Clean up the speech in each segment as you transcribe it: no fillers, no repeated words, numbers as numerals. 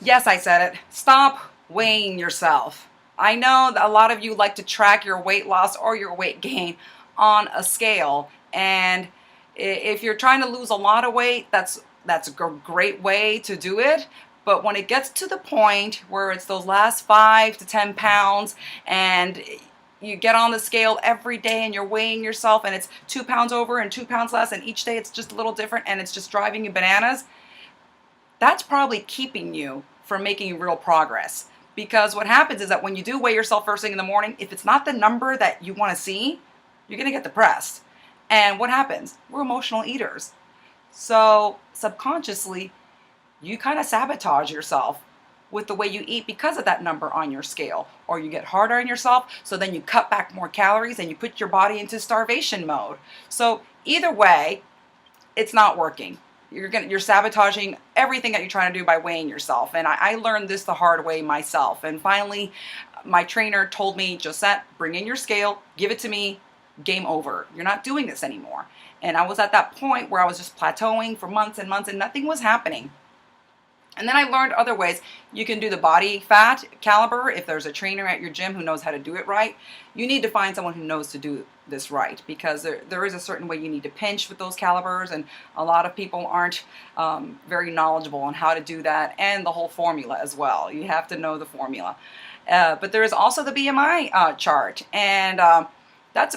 Yes, I said it. Stop weighing yourself. I know that a lot of you like to track your weight loss or your weight gain on a scale, and if you're trying to lose a lot of weight, that's a great way to do it. But when it gets to the point where it's those last 5 to 10 pounds, and you get on the scale every day and you're weighing yourself and it's 2 pounds over and 2 pounds less, and each day it's just a little different and it's just driving you bananas, that's probably keeping you from making real progress. Because what happens is that when you do weigh yourself first thing in the morning, if it's not the number that you want to see, you're going to get depressed. And what happens? We're emotional eaters. So subconsciously, you kind of sabotage yourself with the way you eat because of that number on your scale. Or you get harder on yourself, so then you cut back more calories and you put your body into starvation mode. So either way, it's not working. You're sabotaging everything that you're trying to do by weighing yourself. And I learned this the hard way myself. And finally, my trainer told me, Josette, bring in your scale, give it to me, game over. You're not doing this anymore. And I was at that point where I was just plateauing for months and months and nothing was happening. And then I learned other ways. You can do the body fat caliber. If there's a trainer at your gym who knows how to do it right, you need to find someone who knows to do this right, because there is a certain way you need to pinch with those calibers, and a lot of people aren't very knowledgeable on how to do that, and the whole formula as well. You have to know the formula. But there is also the BMI chart, and that's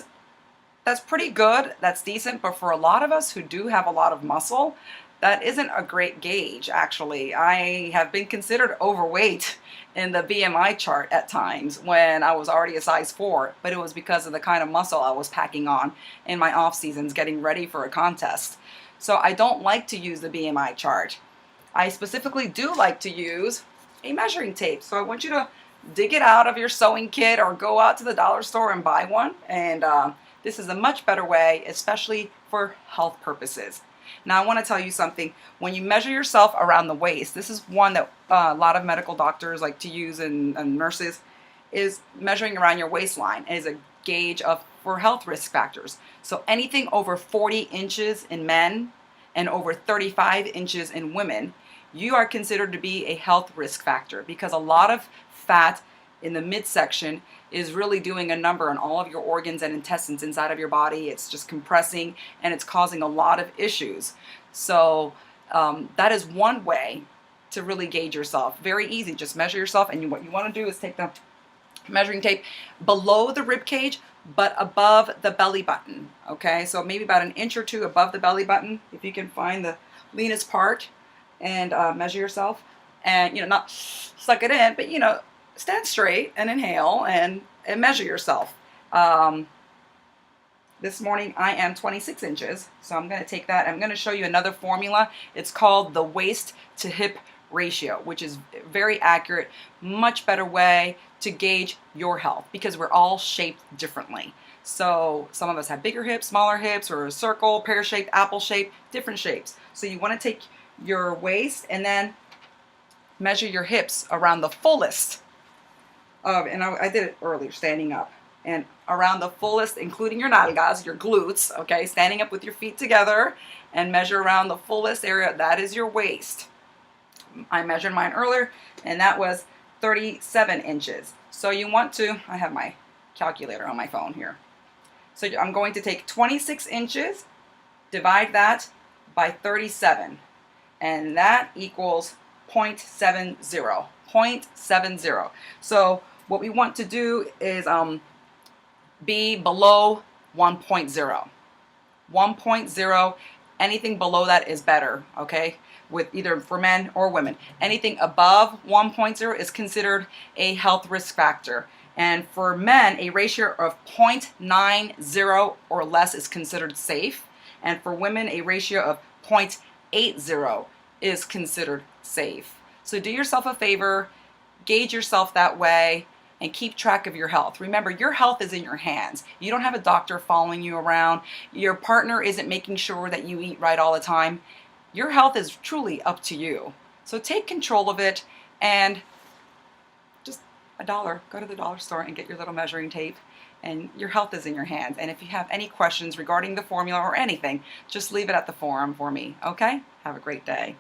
pretty good. That's decent. But for a lot of us who do have a lot of muscle, that isn't a great gauge, actually. I have been considered overweight in the BMI chart at times when I was already a size 4, but it was because of the kind of muscle I was packing on in my off seasons getting ready for a contest. So I don't like to use the BMI chart. I specifically do like to use a measuring tape. So I want you to dig it out of your sewing kit or go out to the dollar store and buy one. And this is a much better way, especially for health purposes. Now, I want to tell you something. When you measure yourself around the waist, this is one that a lot of medical doctors like to use, and nurses, is measuring around your waistline as a gauge for health risk factors. So anything over 40 inches in men and over 35 inches in women, you are considered to be a health risk factor, because a lot of fat in the midsection is really doing a number on all of your organs and intestines inside of your body. It's just compressing and it's causing a lot of issues. So that is one way to really gauge yourself. Very easy. Just measure yourself, and what you want to do is take the measuring tape below the rib cage but above the belly button. Okay, so maybe about an inch or two above the belly button, if you can find the leanest part, and measure yourself. And not suck it in, but stand straight and inhale and measure yourself. This morning I am 26 inches, so I'm going to take that. I'm going to show you another formula. It's called the waist to hip ratio, which is very accurate, much better way to gauge your health, because we're all shaped differently. So some of us have bigger hips, smaller hips, or a circle, pear-shaped, apple-shaped, different shapes. So you want to take your waist and then measure your hips around the fullest. And I did it earlier, standing up, and around the fullest, including your nalgas, your glutes, okay, standing up with your feet together, and measure around the fullest area. That is your waist. I measured mine earlier, and that was 37 inches. So you want to, I have my calculator on my phone here. So I'm going to take 26 inches, divide that by 37, and that equals 0.70. 0.70. So what we want to do is be below 1.0. 1.0, anything below that is better, okay? With either for men or women. Anything above 1.0 is considered a health risk factor. And for men, a ratio of 0.90 or less is considered safe. And for women, a ratio of 0.80 is considered safe. So do yourself a favor, gauge yourself that way, and keep track of your health. Remember, your health is in your hands. You don't have a doctor following you around. Your partner isn't making sure that you eat right all the time. Your health is truly up to you. So take control of it, and just $1, go to the dollar store and get your little measuring tape, and your health is in your hands. And if you have any questions regarding the formula or anything, just leave it at the forum for me, okay? Have a great day.